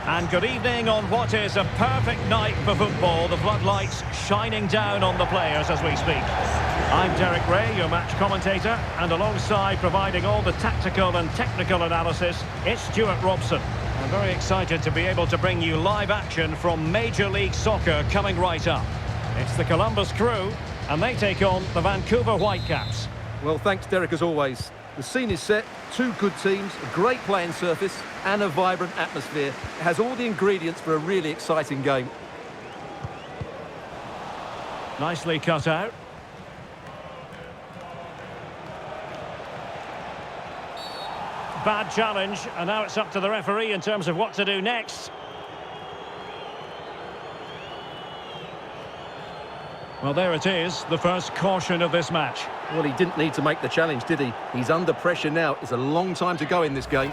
And good evening on what is a perfect night for football. The floodlights shining down on the players as we speak. I'm Derek Ray, your match commentator, and alongside providing all the tactical and technical analysis, it's Stuart Robson. I'm very excited to be able to bring you live action from Major League Soccer coming right up. It's the Columbus Crew, and they take on the Vancouver Whitecaps. Well, thanks, Derek, as always. The scene is set, two good teams, a great playing surface and a vibrant atmosphere. It has all the ingredients for a really exciting game. Nicely cut out. Bad challenge, and now it's up to the referee in terms of what to do next. Well, there it is, the first caution of this match. Well, he didn't need to make the challenge, did he? He's under pressure now. It's a long time to go in this game.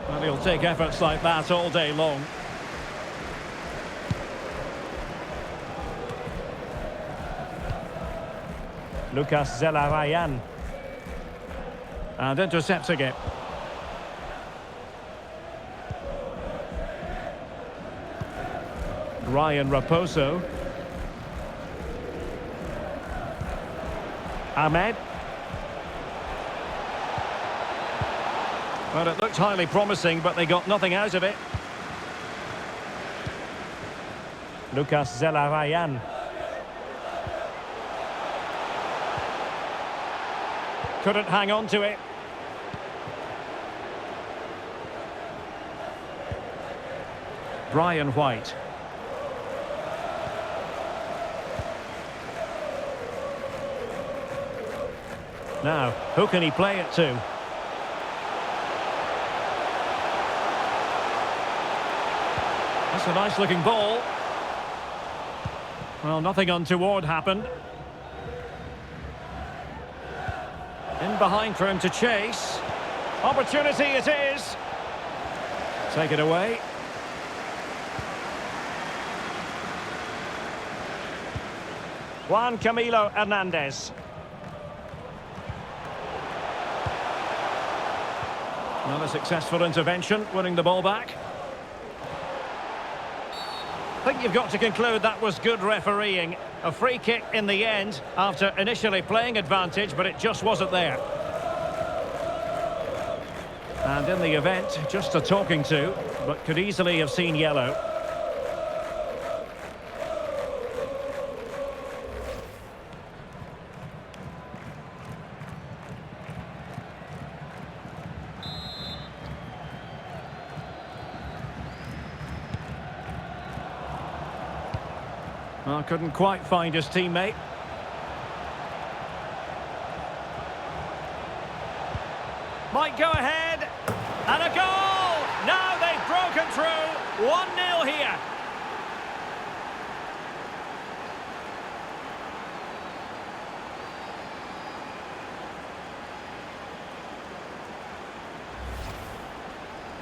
And he'll take efforts like that all day long. Lucas Zelarayan. And intercepting it. Ryan Raposo. Ahmed. Well, it looked highly promising, but they got nothing out of it. Lucas Zelarayan. Couldn't hang on to it. Brian White. Now, who can he play it to? That's a nice looking ball. Well, nothing untoward happened. In behind for him to chase. Opportunity it is. Take it away. Juan Camilo Hernandez. Another successful intervention, winning the ball back. I think you've got to conclude that was good refereeing. A free kick in the end after initially playing advantage, but it just wasn't there. And in the event, just a talking to, but could easily have seen yellow. Well, couldn't quite find his teammate. Might go ahead. And a goal! Now they've broken through. 1-0 here.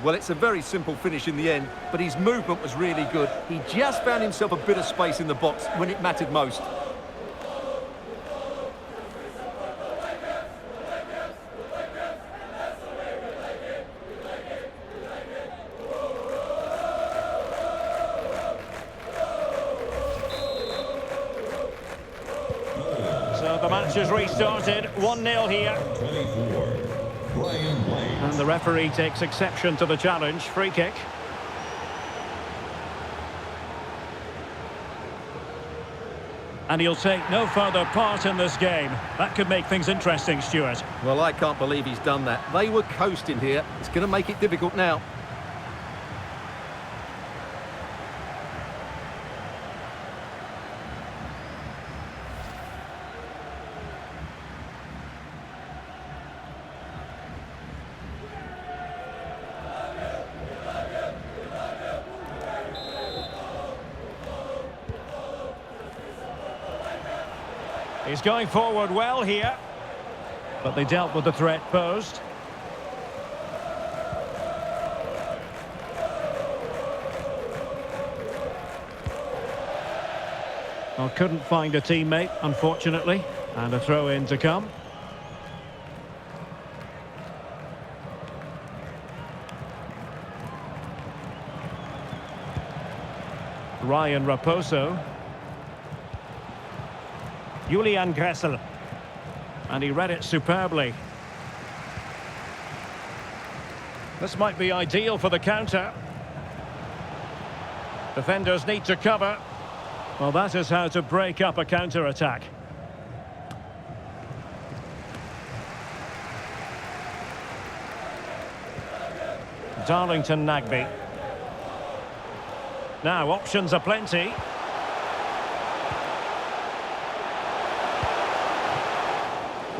Well, it's a very simple finish in the end, but his movement was really good. He just found himself a bit of space in the box when it mattered most. So the match has restarted. 1-0 here. 24. And the referee takes exception to the challenge. Free kick. And he'll take no further part in this game. That could make things interesting, Stuart. Well, I can't believe he's done that. They were coasting here. It's going to make it difficult now. He's going forward well here, but they dealt with the threat posed. Well, couldn't find a teammate, unfortunately. And a throw-in to come. Ryan Raposo. Julian Gressel. And he read it superbly. This might be ideal for the counter. Defenders need to cover. Well, that is how to break up a counter-attack. Darlington Nagby. Now, options are plenty.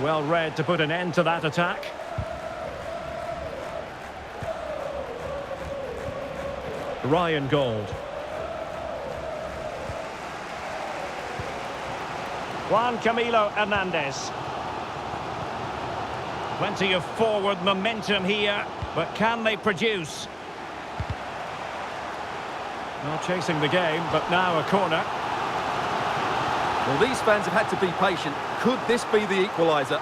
Well read to put an end to that attack. Ryan Gold. Juan Camilo Hernandez. Plenty of forward momentum here, but can they produce? Well, chasing the game, but now a corner. Well, these fans have had to be patient. Could this be the equaliser?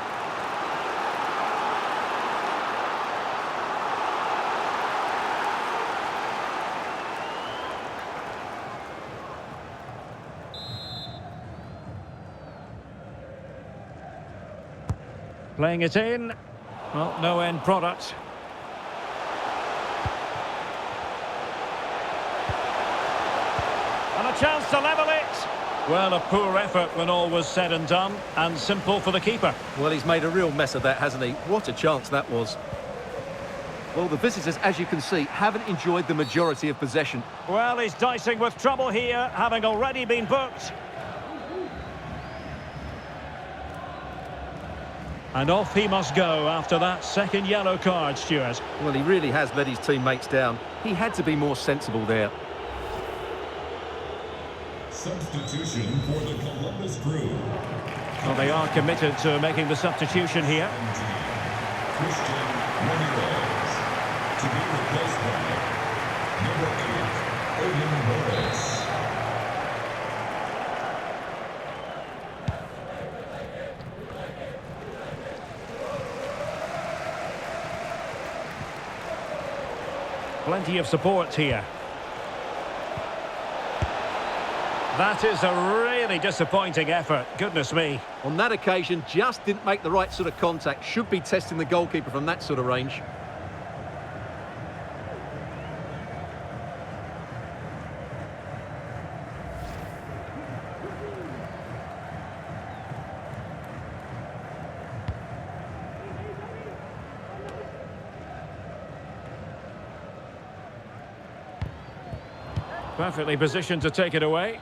Playing it in. Well, no end product. And a chance to level it. Well, a poor effort when all was said and done, and simple for the keeper. Well, he's made a real mess of that, hasn't he? What a chance that was. Well, the visitors, as you can see, haven't enjoyed the majority of possession. Well, he's dicing with trouble here, having already been booked. And off he must go after that second yellow card, Stuart. Well, he really has let his teammates down. He had to be more sensible there. Substitution for the Columbus Crew. Well, they are committed to making the substitution here. Christian Ramirez to be replaced by number 8, Owen Morris. Plenty of support here. That is a really disappointing effort. Goodness me. On that occasion, just didn't make the right sort of contact. Should be testing the goalkeeper from that sort of range. Perfectly positioned to take it away.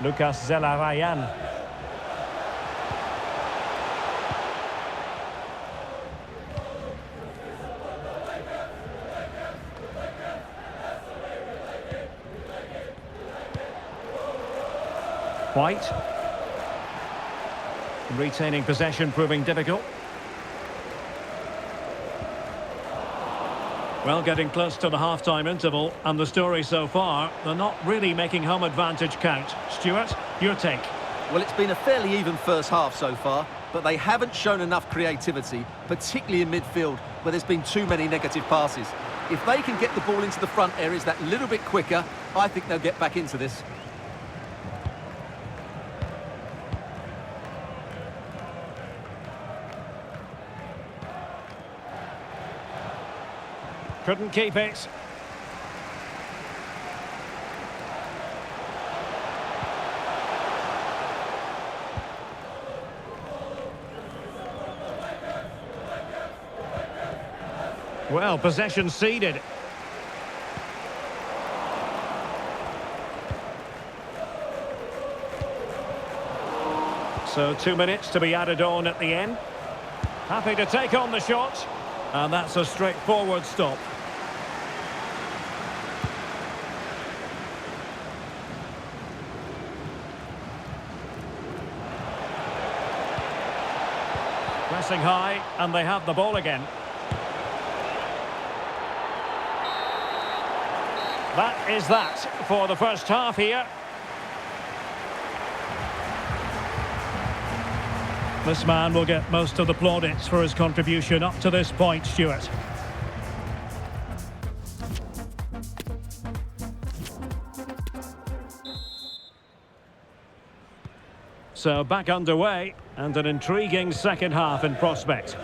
Lucas Zelarayan. White. Retaining possession proving difficult. Well, getting close to the half-time interval, and the story so far, they're not really making home advantage count. Stuart, your take? Well, it's been a fairly even first half so far, but they haven't shown enough creativity, particularly in midfield, where there's been too many negative passes. If they can get the ball into the front areas that little bit quicker, I think they'll get back into this. Couldn't keep it. Well, possession ceded. So 2 minutes to be added on at the end. Happy to take on the shot. And that's a straightforward stop. Pressing high, and they have the ball again. That is that for the first half here. This man will get most of the plaudits for his contribution up to this point, Stuart. So back underway, and an intriguing second half in prospect.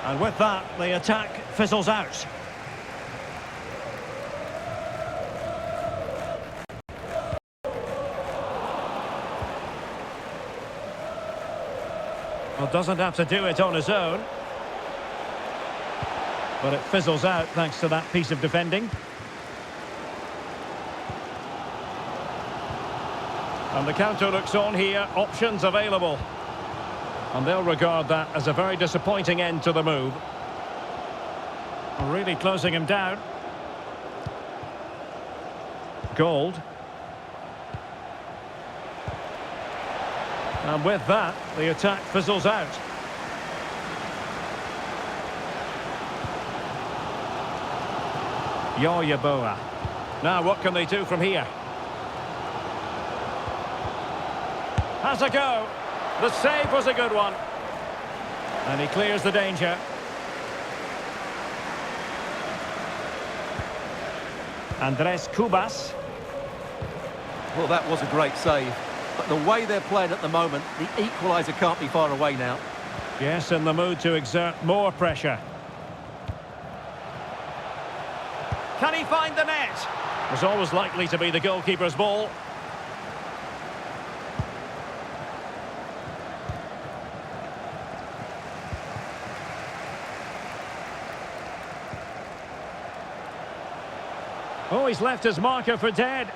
And with that, the attack fizzles out. Well, doesn't have to do it on his own. But it fizzles out thanks to that piece of defending. And the counter looks on here, options available. And they'll regard that as a very disappointing end to the move. Really closing him down. Gold. And with that, the attack fizzles out. Yoyaboa. Now what can they do from here? Has a go. The save was a good one. And he clears the danger. Andres Cubas. Well, that was a great save. But the way they're playing at the moment, the equaliser can't be far away now. Yes, in the mood to exert more pressure. Can he find the net? Was always likely to be the goalkeeper's ball. Oh, he's left his marker for dead.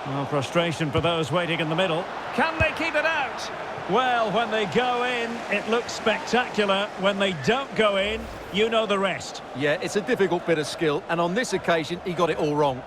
Oh, frustration for those waiting in the middle. Can they keep it out? Well, when they go in, it looks spectacular. When they don't go in, you know the rest. Yeah, it's a difficult bit of skill, and on this occasion, he got it all wrong.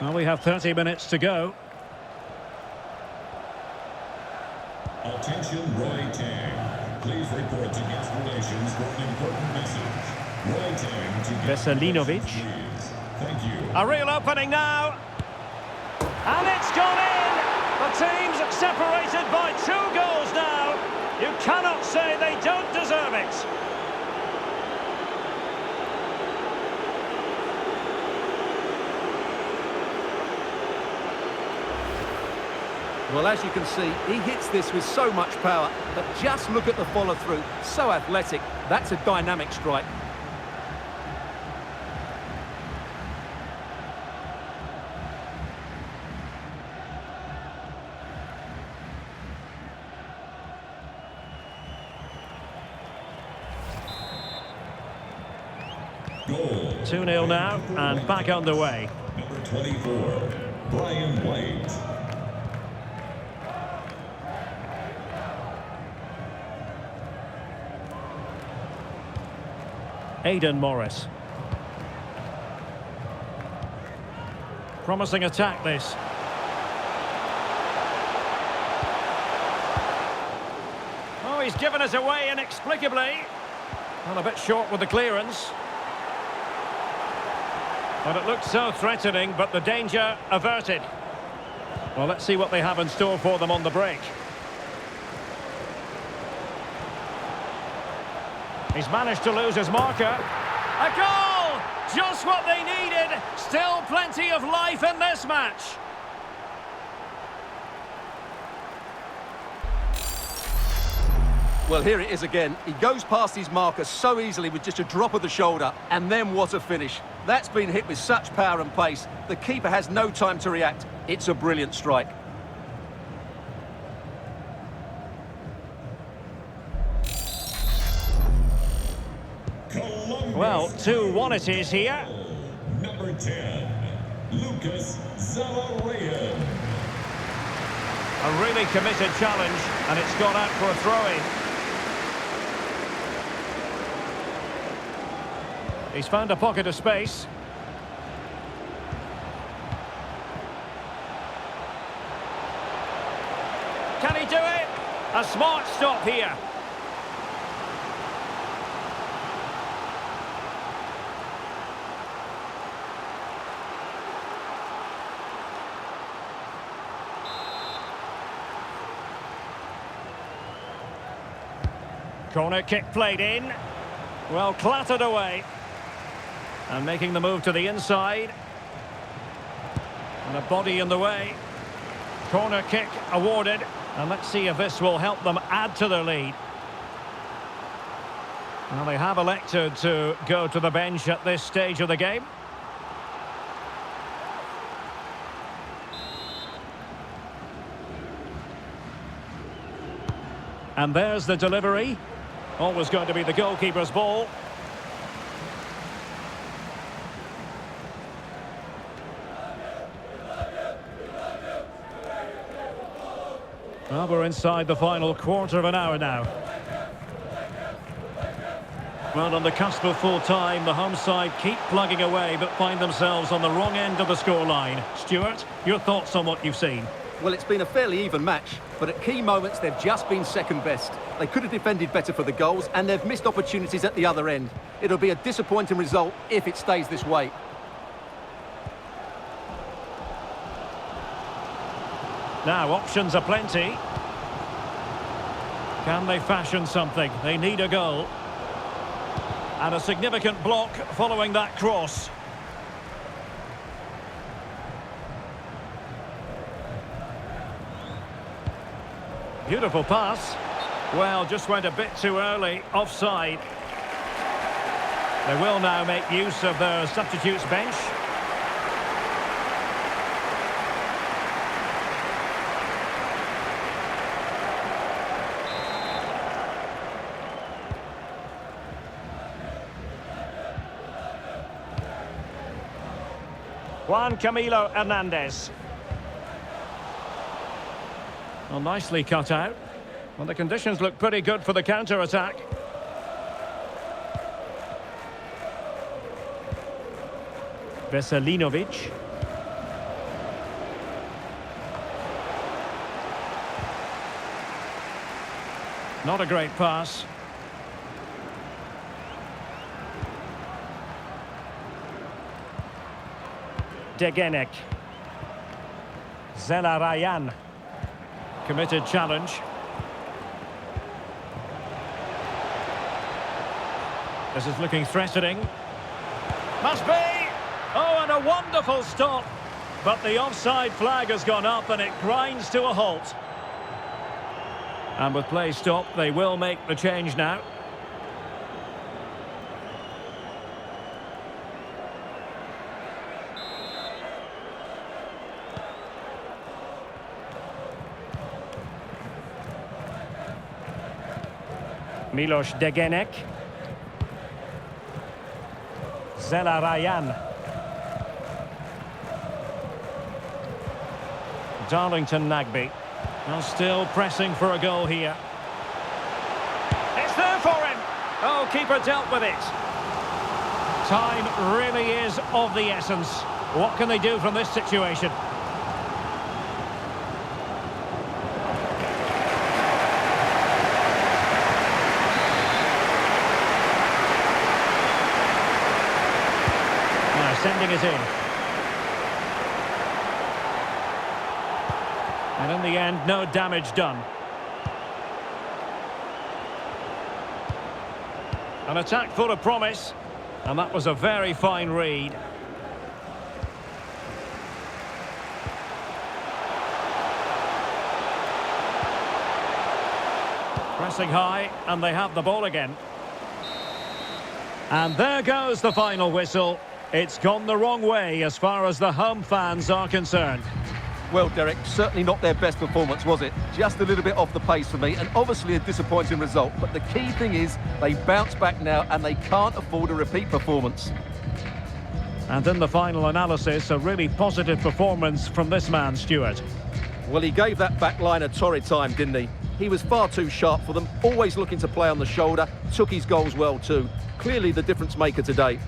Well, we have 30 minutes to go. Attention, Roy Tang. Please report to guest relations for an important message. Roy Tang to guest Veselinovic. relations, please. Thank you. A real opening now. And it's gone in! The team's separated by 2 goals now. You cannot say they don't deserve it. Well, as you can see, he hits this with so much power, but just look at the follow-through. So athletic. That's a dynamic strike. Goal. 2-0 now, and back underway. Number 24, Brian White. Aidan Morris. Promising attack, this. Oh, he's given us away inexplicably. Well, a bit short with the clearance. But it looked so threatening, but the danger averted. Well, let's see what they have in store for them on the break. He's managed to lose his marker. A goal! Just what they needed. Still plenty of life in this match. Well, here it is again. He goes past his marker so easily with just a drop of the shoulder. And then what a finish. That's been hit with such power and pace. The keeper has no time to react. It's a brilliant strike. Columbus. Well, 2-1 it is here. Number 10, Lucas Zalarayan. A really committed challenge, and it's gone out for a throw-in. He's found a pocket of space. Can he do it? A smart stop here. Corner kick played in. Well, clattered away. And making the move to the inside. And a body in the way. Corner kick awarded. And let's see if this will help them add to their lead. Well, they have elected to go to the bench at this stage of the game. And there's the delivery. Always going to be the goalkeeper's ball. Well, we're inside the final quarter of an hour now. Well, on the cusp of full time, the home side keep plugging away but find themselves on the wrong end of the scoreline. Stuart, your thoughts on what you've seen? Well, it's been a fairly even match, but at key moments they've just been second best. They could have defended better for the goals, and they've missed opportunities at the other end. It'll be a disappointing result if it stays this way. Now, options are plenty. Can they fashion something? They need a goal. And a significant block following that cross. Beautiful pass. Well, just went a bit too early, offside. They will now make use of their substitutes bench. Juan Camilo Hernandez. Well, nicely cut out. Well, the conditions look pretty good for the counter-attack. Veselinovic. Not a great pass. Degenek. Zelarayan. Committed challenge. This is looking threatening. Must be! Oh, and a wonderful stop. But the offside flag has gone up and it grinds to a halt. And with play stopped, they will make the change now. Miloš Degenek. Zelarayan. Darlington Nagbe. Well, still pressing for a goal here. It's there for him! Oh, keeper dealt with it. Time really is of the essence. What can they do from this situation? Sending it in. And in the end, no damage done. An attack full of promise. And that was a very fine read. Pressing high, and they have the ball again. And there goes the final whistle. It's gone the wrong way as far as the home fans are concerned. Well, Derek, certainly not their best performance, was it? Just a little bit off the pace for me, and obviously a disappointing result. But the key thing is they bounce back now, and they can't afford a repeat performance. And in the final analysis, a really positive performance from this man, Stuart. Well, he gave that back line a torrid time, didn't he? He was far too sharp for them, always looking to play on the shoulder, took his goals well too. Clearly the difference maker today.